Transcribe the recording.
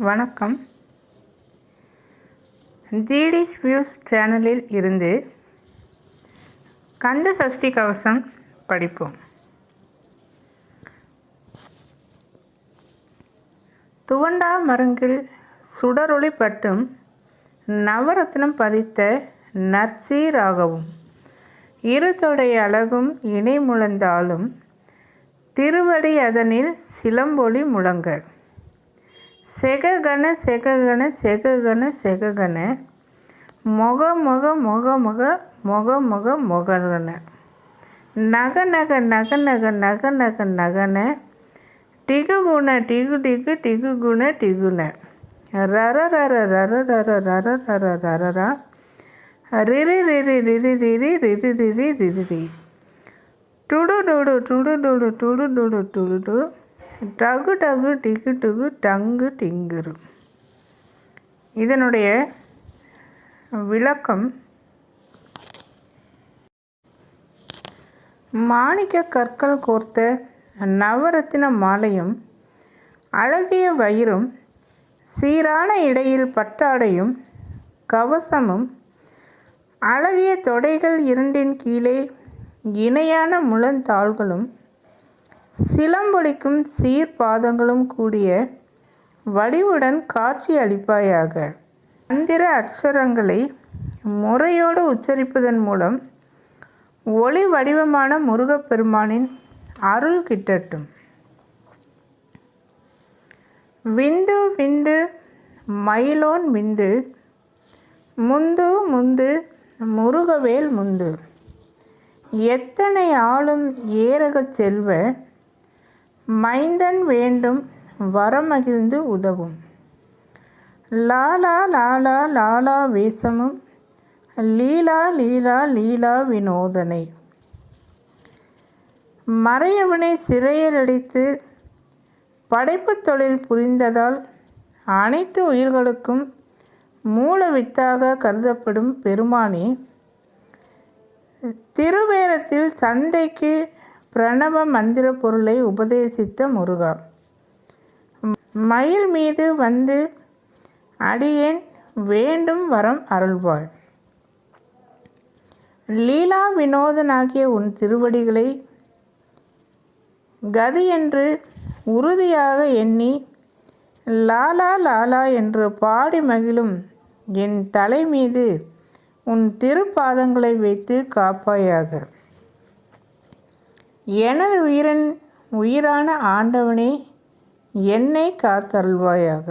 வணக்கம். ஜிடிஸ் வியூஸ் சேனலில் இருந்து கந்த சஷ்டி கவசம் படிப்போம். துவண்டா மருங்கில் சுடரொளி பட்டும் நவரத்னம் பதித்த நற்சீராகவும் இருதொடை அழகும் இணை முழந்தாலும் திருவடி அதனில் சிலம்பொலி முழங்க செககன செககன செககன செககன மொக மொக மொக மொக மொக மொக மொகன நக நக நக நக நக நக நகன டிகுகுண டிகு டிகு டிகுகுண டிகுண ரர ரர ரர ரர ரர ரர ரரரா ரிரி ரிரி ரிரி ரிரி ரிரி ரிரி ரிரி டுடு டுடு டுடு டுடு டுடு டுடு டுடு டகு டகு டிகு டுகு டங்கு டிங்குரு. இதனுடைய விளக்கம்: மாணிக்க கற்கள் கோர்த்த நவரத்தின மாலையும் அழகிய வயிறும் சீரான இடையில் பட்டாடையும் கவசமும் அழகிய தொடைகள் இரண்டின் கீழே இணையான முழந்தாள்களும் சிலம்பொலிக்கும் சீர்பாதங்களும் கூடிய வடிவுடன் காட்சி அளிப்பாயாக. மந்திர அக்ஷரங்களை முறையோடு உச்சரிப்பதன் மூலம் ஒளி வடிவமான முருகப்பெருமானின் அருள் கிட்டட்டும். விந்து விந்து மயிலோன் விந்து முந்து முந்து முருகவேல் முந்து எத்தனை ஆளும் ஏரகச் செல்வ மைந்தன் வேண்டும் வரமகிழ்ந்து உதவும் லாலா லாலா லாலா வேசமும் லீலா லீலா லீலா வினோதனை மறையவனை சிறையிலடித்து படைப்புத் தொழில் புரிந்ததால் அனைத்து உயிர்களுக்கும் மூலவித்தாக கருதப்படும் பெருமானே, திருவேரத்தில் சந்தைக்கு பிரணவ மந்திர பொருளை உபதேசித்த முருகா, மயில் மீது வந்து அடியேன் வேண்டும் வரம் அருள்வாய். லீலா வினோதனாகிய உன் திருவடிகளை கதி என்று உறுதியாக எண்ணி லாலா லாலா என்று பாடி மகிழும் என் தலை மீது உன் திருப்பாதங்களை வைத்து காப்பாயாக. எனது உயிரான ஆண்டவனே, என்னை காத்தருள்வாயாக.